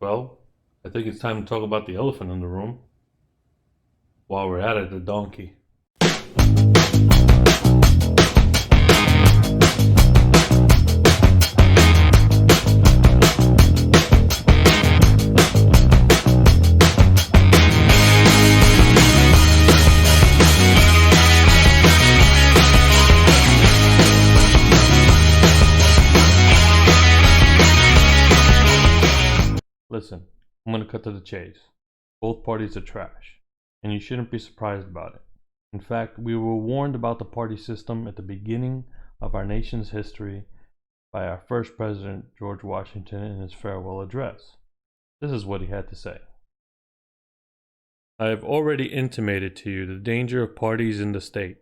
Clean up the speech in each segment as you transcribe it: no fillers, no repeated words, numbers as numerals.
Well, I think it's time to talk about the elephant in the room. While we're at it, the donkey. Listen, I'm gonna cut to the chase. Both parties are trash, and you shouldn't be surprised about it. In fact, we were warned about the party system at the beginning of our nation's history by our first president, George Washington, in his farewell address. This is what he had to say. I have already intimated to you the danger of parties in the state,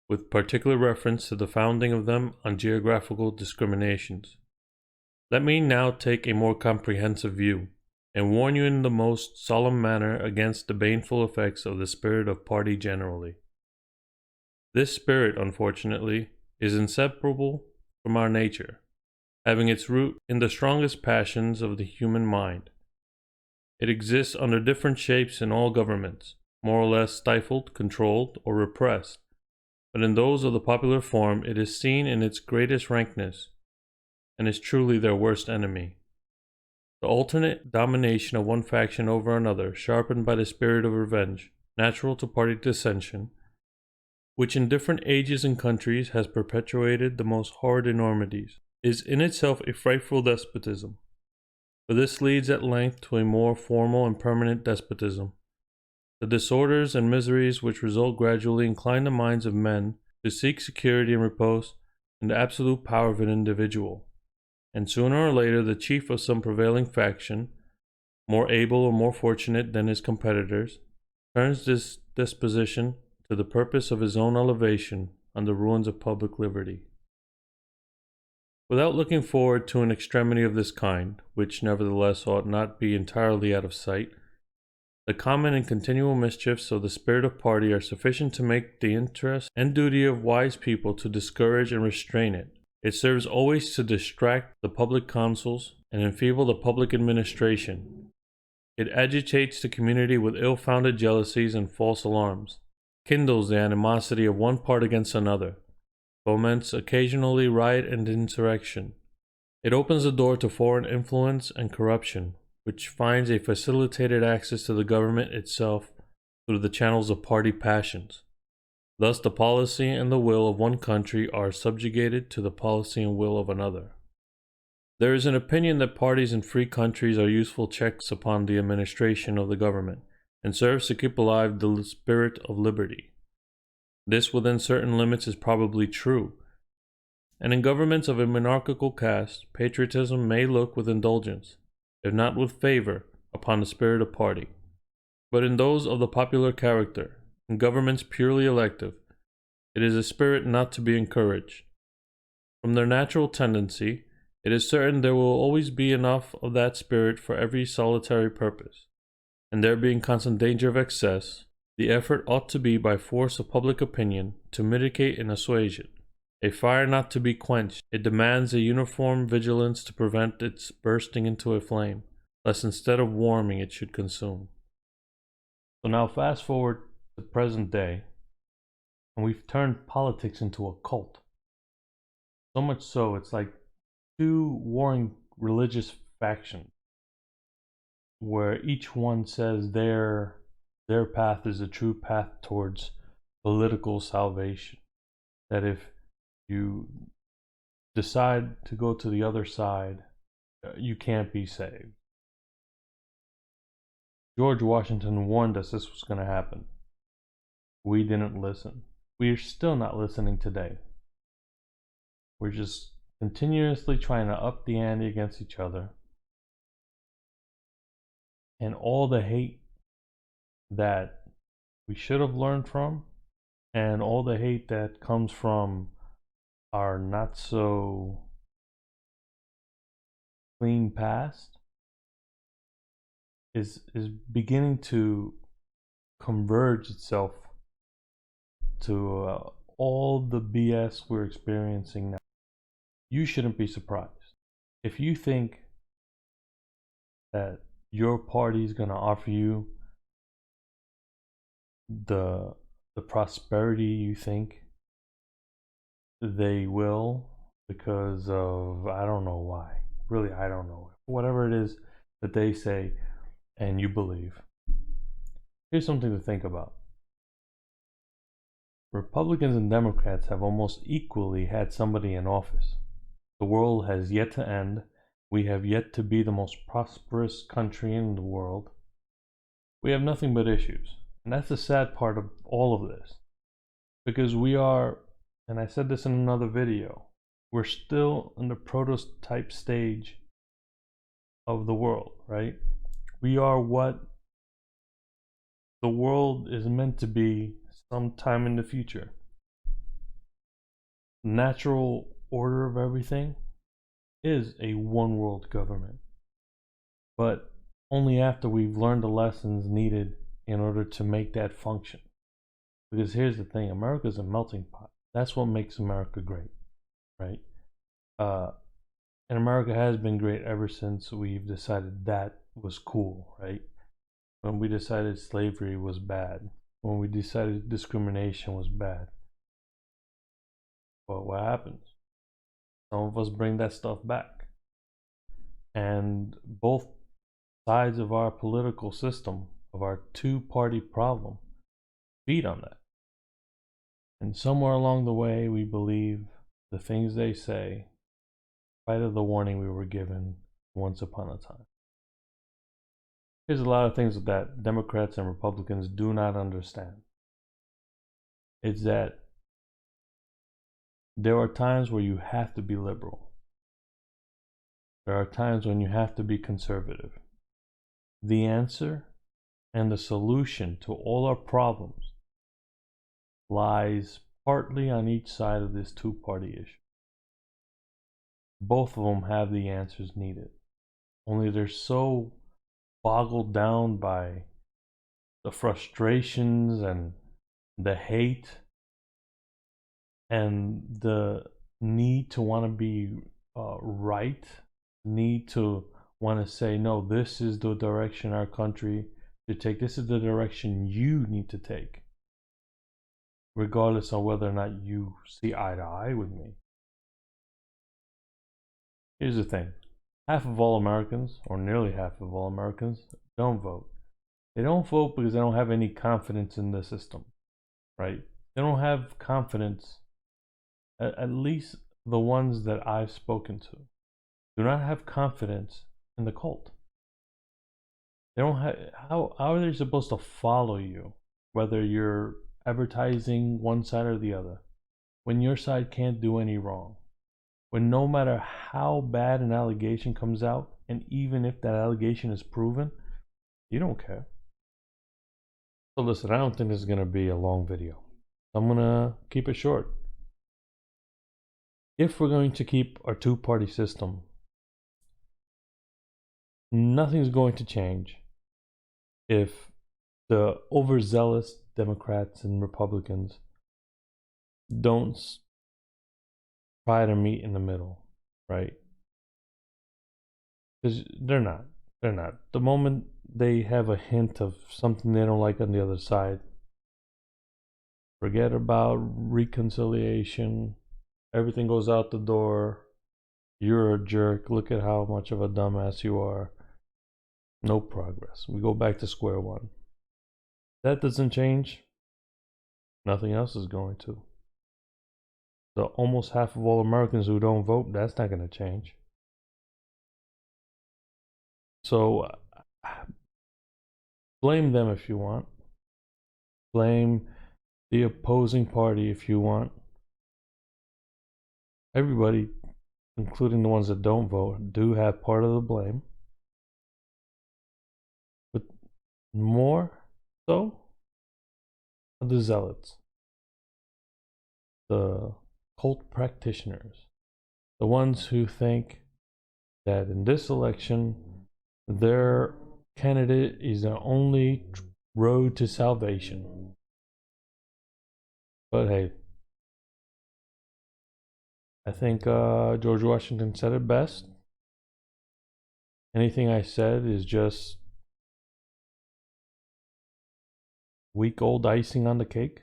with particular reference to the founding of them on geographical discriminations. Let me now take a more comprehensive view, and warn you in the most solemn manner against the baneful effects of the spirit of party generally. This spirit, unfortunately, is inseparable from our nature, having its root in the strongest passions of the human mind. It exists under different shapes in all governments, more or less stifled, controlled, or repressed, but in those of the popular form it is seen in its greatest rankness, and is truly their worst enemy. The alternate domination of one faction over another, sharpened by the spirit of revenge, natural to party dissension, which in different ages and countries has perpetuated the most horrid enormities, is in itself a frightful despotism. For this leads at length to a more formal and permanent despotism. The disorders and miseries which result gradually incline the minds of men to seek security and repose in the absolute power of an individual. And sooner or later the chief of some prevailing faction, more able or more fortunate than his competitors, turns this disposition to the purpose of his own elevation on the ruins of public liberty. Without looking forward to an extremity of this kind, which nevertheless ought not be entirely out of sight, the common and continual mischiefs of the spirit of party are sufficient to make the interest and duty of wise people to discourage and restrain it. It serves always to distract the public councils and enfeeble the public administration. It agitates the community with ill-founded jealousies and false alarms, kindles the animosity of one part against another, foments occasionally riot and insurrection. It opens the door to foreign influence and corruption, which finds a facilitated access to the government itself through the channels of party passions. Thus the policy and the will of one country are subjugated to the policy and will of another. There is an opinion that parties in free countries are useful checks upon the administration of the government, and serves to keep alive the spirit of liberty. This within certain limits is probably true, and in governments of a monarchical caste, patriotism may look with indulgence, if not with favor, upon the spirit of party. But in those of the popular character, in governments purely elective, it is a spirit not to be encouraged. From their natural tendency, it is certain there will always be enough of that spirit for every solitary purpose, and there being constant danger of excess, the effort ought to be by force of public opinion to mitigate and assuage it. A fire not to be quenched, it demands a uniform vigilance to prevent its bursting into a flame, lest instead of warming it should consume. So now fast forward the present day, and we've turned politics into a cult. So much so, it's like two warring religious factions, where each one says their path is a true path towards political salvation. That if you decide to go to the other side, you can't be saved. George Washington warned us this was going to happen. We didn't listen. We are still not listening today. We're just continuously trying to up the ante against each other. And all the hate that we should have learned from, and all the hate that comes from our not so clean past is beginning to converge itself to all the BS we're experiencing now. You shouldn't be surprised if you think that your party is going to offer you the prosperity you think they will because of, I don't know why. Really, I don't know. Whatever it is that they say and you believe. Here's something to think about. Republicans and Democrats have almost equally had somebody in office. The world has yet to end. We have yet to be the most prosperous country in the world. We have nothing but issues. And that's the sad part of all of this. Because we are, and I said this in another video, we're still in the prototype stage of the world, right? We are what the world is meant to be sometime in the future. Natural order of everything is a one world government, but only after we've learned the lessons needed in order to make that function. Because here's the thing, America's a melting pot. That's what makes America great, right? And America has been great ever since we've decided that was cool, right? When we decided slavery was bad, when we decided discrimination was bad. But what happens? Some of us bring that stuff back. And both sides of our political system, of our two-party problem, feed on that. And somewhere along the way, we believe the things they say, in spite of the warning we were given once upon a time. There's a lot of things that Democrats and Republicans do not understand. It's that there are times where you have to be liberal. There are times when you have to be conservative. The answer and the solution to all our problems lies partly on each side of this two-party issue. Both of them have the answers needed. Only they're so boggled down by the frustrations and the hate and the need to want to be right, need to want to say, no, this is the direction our country should take. This is the direction you need to take, regardless of whether or not you see eye to eye with me. Here's the thing. Half of all Americans, or nearly half of all Americans, don't vote. They don't vote because they don't have any confidence in the system, right? They don't have confidence, at least the ones that I've spoken to, do not have confidence in the cult. They don't have, how are they supposed to follow you, whether you're advertising one side or the other, when your side can't do any wrong? When no matter how bad an allegation comes out, and even if that allegation is proven, you don't care. So listen, I don't think this is going to be a long video. I'm going to keep it short. If we're going to keep our two-party system, nothing's going to change if the overzealous Democrats and Republicans don't try to meet in the middle, right? Because they're not. The moment they have a hint of something they don't like on the other side, forget about reconciliation. Everything goes out the door. You're a jerk. Look at how much of a dumbass you are. No progress. We go back to square one. That doesn't change. Nothing else is going to. The almost half of all Americans who don't vote, that's not going to change. So blame them if you want. Blame the opposing party if you want. Everybody, including the ones that don't vote, do have part of the blame. But more so, the zealots, the cult practitioners, the ones who think that in this election, their candidate is the only road to salvation. But hey, I think George Washington said it best. Anything I said is just week-old icing on the cake.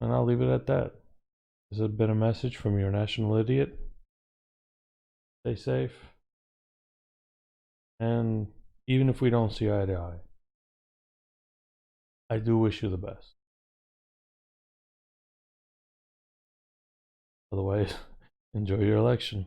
And I'll leave it at that. This has been a message from your national idiot. Stay safe. And even if we don't see eye to eye, I do wish you the best. Otherwise, enjoy your election.